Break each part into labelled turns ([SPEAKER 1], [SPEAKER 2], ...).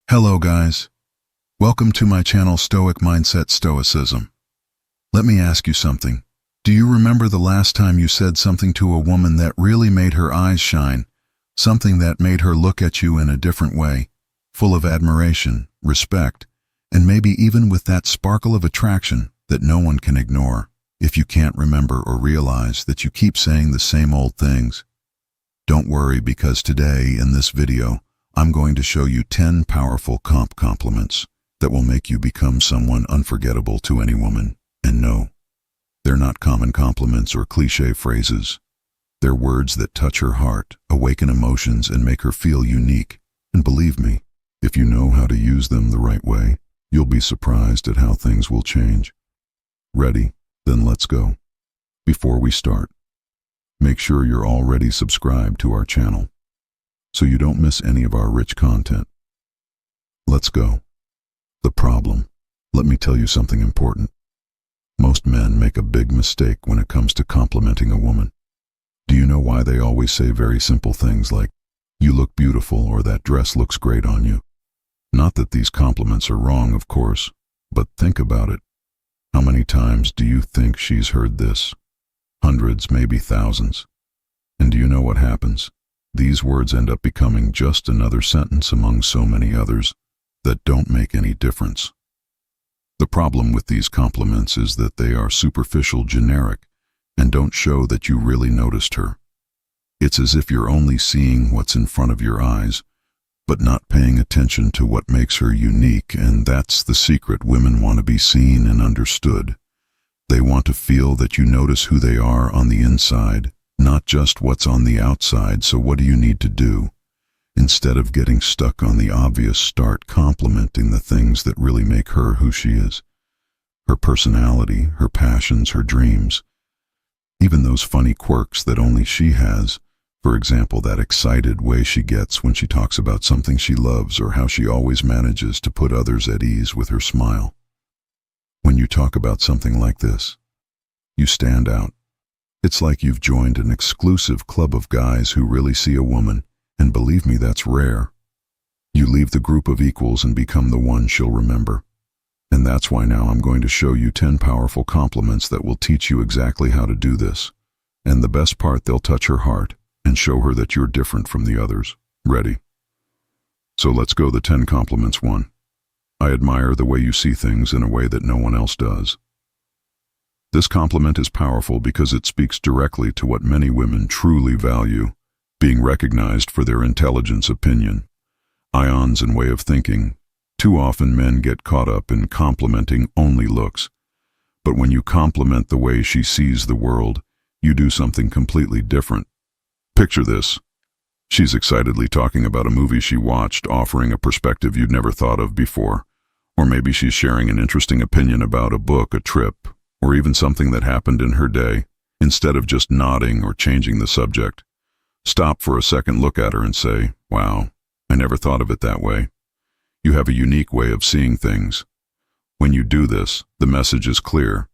[SPEAKER 1] Hello guys. Welcome to my channel Stoic Mindset Stoicism. Let me ask you something. Do you remember the last time you said something to a woman that really made her eyes shine? Something that made her look at you in a different way, full of admiration, respect, and maybe even with that sparkle of attraction that no one can ignore. If you can't remember or realize that you keep saying the same old things, don't worry, because today in this video, I'm going to show you 10 powerful compliments that will make you become someone unforgettable to any woman. And no, they're not common compliments or cliche phrases. They're words that touch her heart, awaken emotions, and make her feel unique. And believe me, if you know how to use them the right way, you'll be surprised at how things will change. Ready? Then let's go. Before we start, make sure you're already subscribed to our channel so you don't miss any of our rich content. Let's go. The problem. Let me tell you something important. Most men make a big mistake when it comes to complimenting a woman. Do you know why they always say very simple things like, "You look beautiful," or "That dress looks great on you"? Not that these compliments are wrong, of course, but think about it. How many times do you think she's heard this? Hundreds, maybe thousands. And do you know what happens? These words end up becoming just another sentence among so many others that don't make any difference. The problem with these compliments is that they are superficial, generic, and don't show that you really noticed her. It's as if you're only seeing what's in front of your eyes, but not paying attention to what makes her unique, and that's the secret. Women want to be seen and understood. They want to feel that you notice who they are on the inside, not just what's on the outside. So what do you need to do? Instead of getting stuck on the obvious, start complimenting the things that really make her who she is. Her personality, her passions, her dreams. Even those funny quirks that only she has. For example, that excited way she gets when she talks about something she loves, or how she always manages to put others at ease with her smile. When you talk about something like this, you stand out. It's like you've joined an exclusive club of guys who really see a woman, and believe me, that's rare. You leave the group of equals and become the one she'll remember. And that's why now I'm going to show you 10 powerful compliments that will teach you exactly how to do this. And the best part, they'll touch her heart and show her that you're different from the others. Ready? So let's go. The 10 compliments. 1. I admire the way you see things in a way that no one else does. This compliment is powerful because it speaks directly to what many women truly value, being recognized for their intelligence, opinion, ions, and way of thinking. Too often men get caught up in complimenting only looks. But when you compliment the way she sees the world, you do something completely different. Picture this. She's excitedly talking about a movie she watched, offering a perspective you'd never thought of before. Or maybe she's sharing an interesting opinion about a book, a trip, or even something that happened in her day. Instead of just nodding or changing the subject, stop for a second, look at her and say, "Wow, I never thought of it that way." You have a unique way of seeing things. When you do this, the message is clear.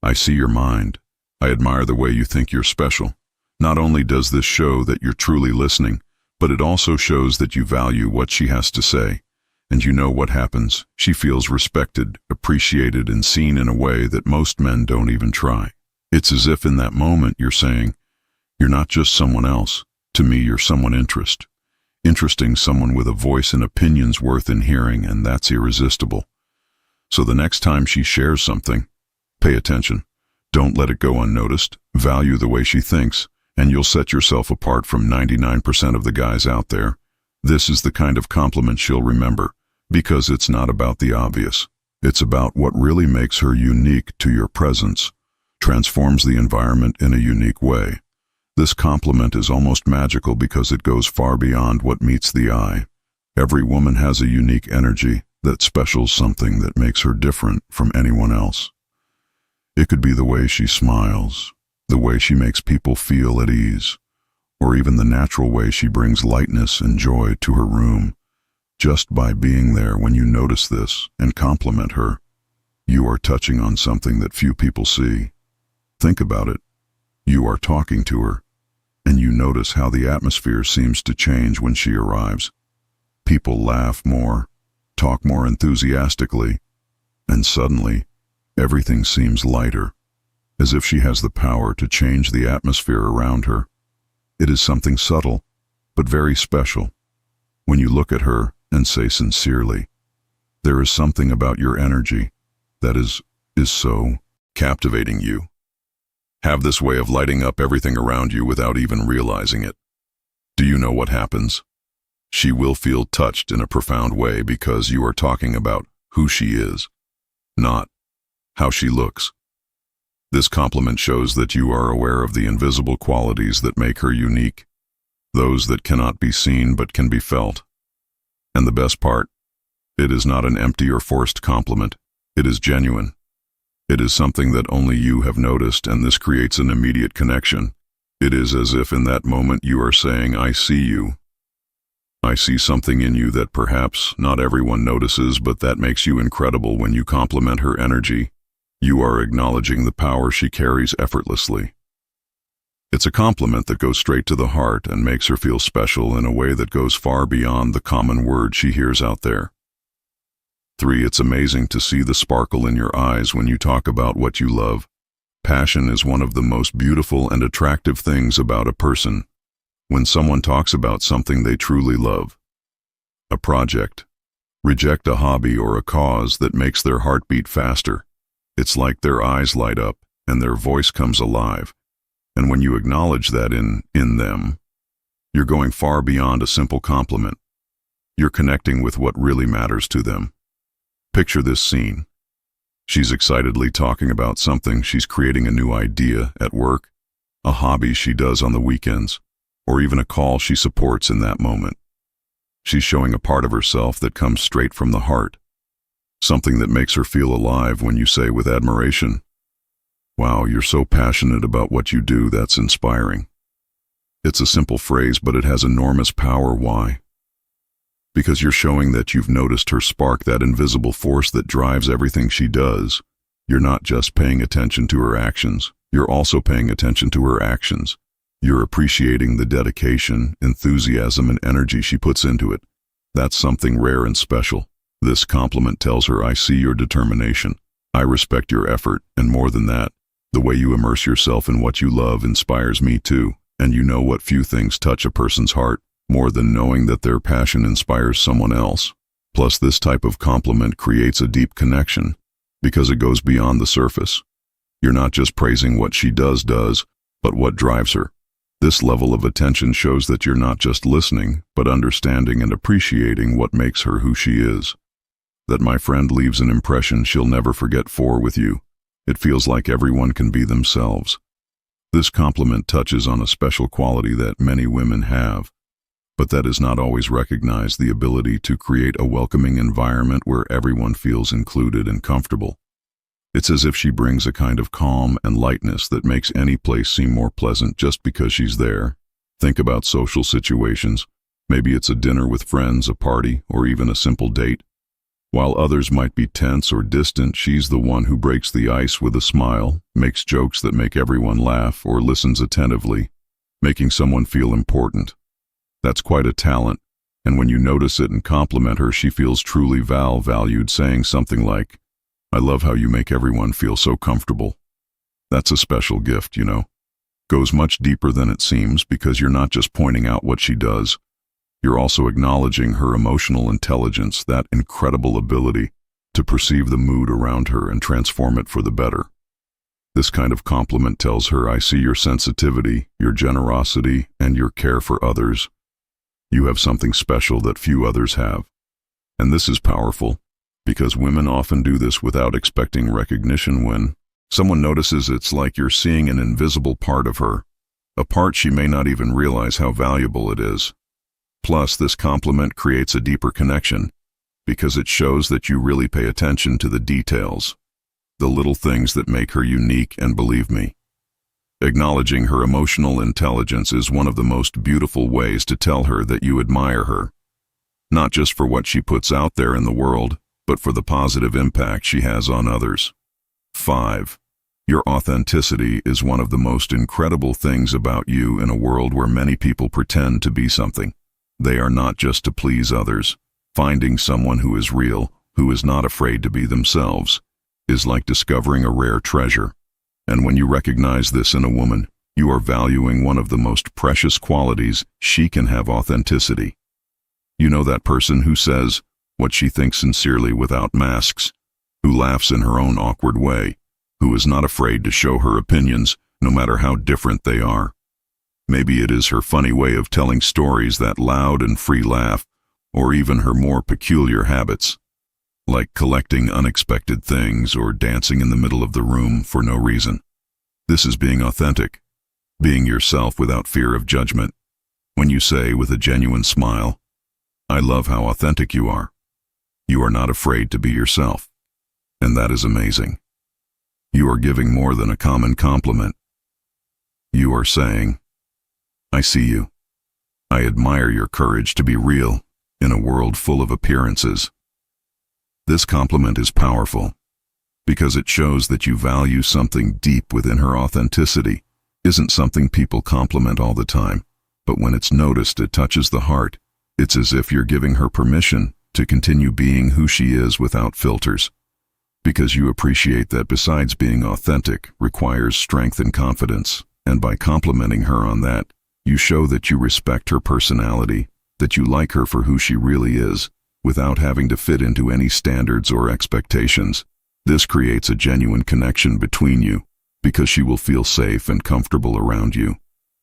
[SPEAKER 1] I see your mind. I admire the way you think you're special. Not only does this show that you're truly listening, but it also shows that you value what she has to say. And you know what happens? She feels respected, appreciated, and seen in a way that most men don't even try. It's as if in that moment you're saying, "You're not just someone else. To me, you're someone interesting, someone with a voice and opinions worth in hearing, and that's irresistible." So the next time she shares something, pay attention. Don't let it go unnoticed. Value the way she thinks, and you'll set yourself apart from 99% of the guys out there. This is the kind of compliment she'll remember, because it's not about the obvious. It's about what really makes her unique to your presence, transforms the environment in a unique way. This compliment is almost magical because it goes far beyond what meets the eye. Every woman has a unique energy, that special something that makes her different from anyone else. It could be the way she smiles, the way she makes people feel at ease, or even the natural way she brings lightness and joy to her room. Just by being there, when you notice this and compliment her, you are touching on something that few people see. Think about it. You are talking to her, and you notice how the atmosphere seems to change when she arrives. People laugh more, talk more enthusiastically, and suddenly, everything seems lighter, as if she has the power to change the atmosphere around her. It is something subtle, but very special. When you look at her and say sincerely, "There is something about your energy that is so captivating you." Have this way of lighting up everything around you without even realizing it. Do you know what happens? She will feel touched in a profound way because you are talking about who she is, not how she looks. This compliment shows that you are aware of the invisible qualities that make her unique, those that cannot be seen but can be felt. And the best part, it is not an empty or forced compliment. It is genuine. It is something that only you have noticed, and this creates an immediate connection. It is as if in that moment you are saying, "I see you. I see something in you that perhaps not everyone notices, but that makes you incredible." When you compliment her energy, you are acknowledging the power she carries effortlessly. It's a compliment that goes straight to the heart and makes her feel special in a way that goes far beyond the common word she hears out there. 3. It's amazing to see the sparkle in your eyes when you talk about what you love. Passion is one of the most beautiful and attractive things about a person. When someone talks about something they truly love, a project, reject a hobby or a cause that makes their heart beat faster, it's like their eyes light up and their voice comes alive. And when you acknowledge that in them, you're going far beyond a simple compliment. You're connecting with what really matters to them. Picture this scene. She's excitedly talking about something. She's creating a new idea at work, a hobby she does on the weekends, or even a call she supports in that moment. She's showing a part of herself that comes straight from the heart, something that makes her feel alive. When you say with admiration, "Wow, you're so passionate about what you do, that's inspiring." It's a simple phrase, but it has enormous power. Why? Because you're showing that you've noticed her spark, that invisible force that drives everything she does. You're not just paying attention to her actions, you're also paying attention to her actions. You're appreciating the dedication, enthusiasm, and energy she puts into it. That's something rare and special. This compliment tells her, "I see your determination. I respect your effort, and more than that, the way you immerse yourself in what you love inspires me too." And you know what? Few things touch a person's heart more than knowing that their passion inspires someone else. Plus, this type of compliment creates a deep connection because it goes beyond the surface. You're not just praising what she does, but what drives her. This level of attention shows that you're not just listening, but understanding and appreciating what makes her who she is. That, my friend, leaves an impression she'll never forget. 4. With you, it feels like everyone can be themselves. This compliment touches on a special quality that many women have, but that is not always recognized: the ability to create a welcoming environment where everyone feels included and comfortable. It's as if she brings a kind of calm and lightness that makes any place seem more pleasant just because she's there. Think about social situations. Maybe it's a dinner with friends, a party, or even a simple date. While others might be tense or distant, she's the one who breaks the ice with a smile, makes jokes that make everyone laugh, or listens attentively, making someone feel important. That's quite a talent, and when you notice it and compliment her, she feels truly valued, saying something like, "I love how you make everyone feel so comfortable." That's a special gift, you know. Goes much deeper than it seems, because you're not just pointing out what she does, you're also acknowledging her emotional intelligence, that incredible ability to perceive the mood around her and transform it for the better. This kind of compliment tells her, "I see your sensitivity, your generosity, and your care for others. You have something special that few others have." And this is powerful, because women often do this without expecting recognition. When someone notices, it's like you're seeing an invisible part of her, a part she may not even realize how valuable it is. Plus, this compliment creates a deeper connection, because it shows that you really pay attention to the details, the little things that make her unique. And believe me, acknowledging her emotional intelligence is one of the most beautiful ways to tell her that you admire her, not just for what she puts out there in the world, but for the positive impact she has on others. 5. Your authenticity is one of the most incredible things about you. In a world where many people pretend to be something, they are not just to please others. Finding someone who is real, who is not afraid to be themselves, is like discovering a rare treasure. And when you recognize this in a woman, you are valuing one of the most precious qualities she can have: authenticity. You know, that person who says what she thinks sincerely without masks, who laughs in her own awkward way, who is not afraid to show her opinions, no matter how different they are. Maybe it is her funny way of telling stories, that loud and free laugh, or even her more peculiar habits, like collecting unexpected things or dancing in the middle of the room for no reason. This is being authentic, being yourself without fear of judgment. When you say with a genuine smile, "I love how authentic you are," you are not afraid to be yourself. And that is amazing. You are giving more than a common compliment. You are saying, "I see you. I admire your courage to be real in a world full of appearances." This compliment is powerful because it shows that you value something deep within her. Authenticity isn't something people compliment all the time, but when it's noticed, it touches the heart. It's as if you're giving her permission to continue being who she is without filters, because you appreciate that besides being authentic requires strength and confidence, and by complimenting her on that, you show that you respect her personality, that you like her for who she really is, without having to fit into any standards or expectations. This creates a genuine connection between you, because she will feel safe and comfortable around you,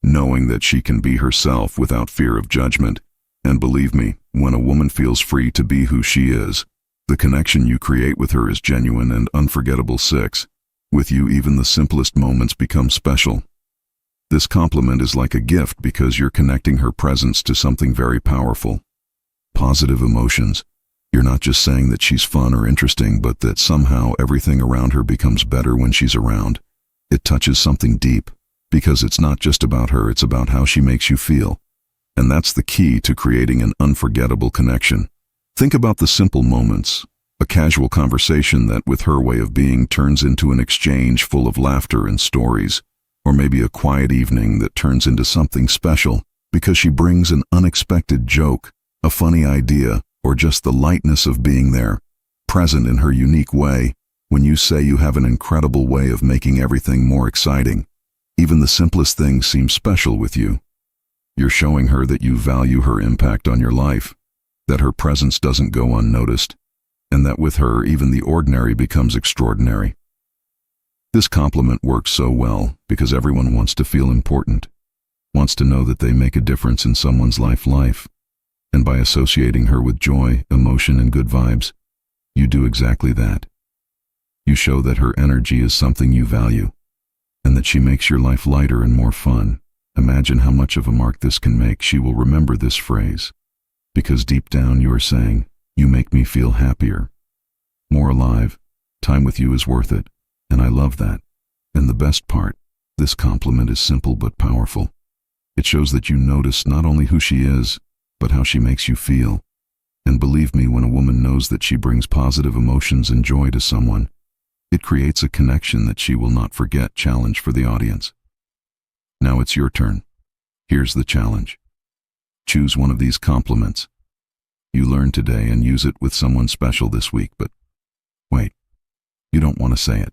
[SPEAKER 1] knowing that she can be herself without fear of judgment. And believe me, when a woman feels free to be who she is, the connection you create with her is genuine and unforgettable. 6. With you, even the simplest moments become special. This compliment is like a gift because you're connecting her presence to something very powerful. Positive emotions. You're not just saying that she's fun or interesting, but that somehow everything around her becomes better when she's around. It touches something deep, because it's not just about her, it's about how she makes you feel. And that's the key to creating an unforgettable connection. Think about the simple moments, a casual conversation that, with her way of being, turns into an exchange full of laughter and stories, or maybe a quiet evening that turns into something special because she brings an unexpected joke, a funny idea, or just the lightness of being there, present in her unique way. When you say you have an incredible way of making everything more exciting, even the simplest things seem special with you. You're showing her that you value her impact on your life, that her presence doesn't go unnoticed, and that with her even the ordinary becomes extraordinary. This compliment works so well because everyone wants to feel important, wants to know that they make a difference in someone's life. And by associating her with joy, emotion, and good vibes, you do exactly that. You show that her energy is something you value, and that she makes your life lighter and more fun. Imagine how much of a mark this can make. She will remember this phrase, because deep down you are saying, "You make me feel happier, more alive. Time with you is worth it." And I love that. And the best part, this compliment is simple but powerful. It shows that you notice not only who she is, but how she makes you feel. And believe me, when a woman knows that she brings positive emotions and joy to someone, it creates a connection that she will not forget. Challenge for the audience. Now it's your turn. Here's the challenge. Choose one of these compliments you learned today and use it with someone special this week. But wait, you don't want to say it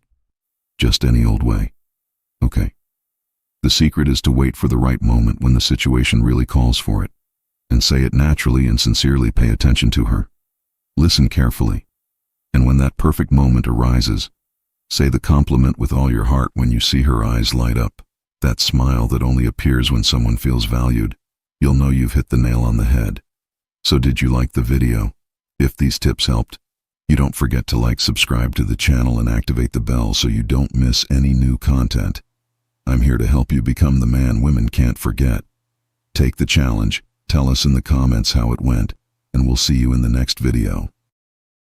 [SPEAKER 1] just any old way. Okay. The secret is to wait for the right moment when the situation really calls for it, and say it naturally and sincerely. Pay attention to her. Listen carefully. And when that perfect moment arises, say the compliment with all your heart. When you see her eyes light up, that smile that only appears when someone feels valued, you'll know you've hit the nail on the head. So did you like the video? If these tips helped, you don't forget to like, subscribe to the channel, and activate the bell so you don't miss any new content. I'm here to help you become the man women can't forget. Take the challenge, tell us in the comments how it went, and we'll see you in the next video.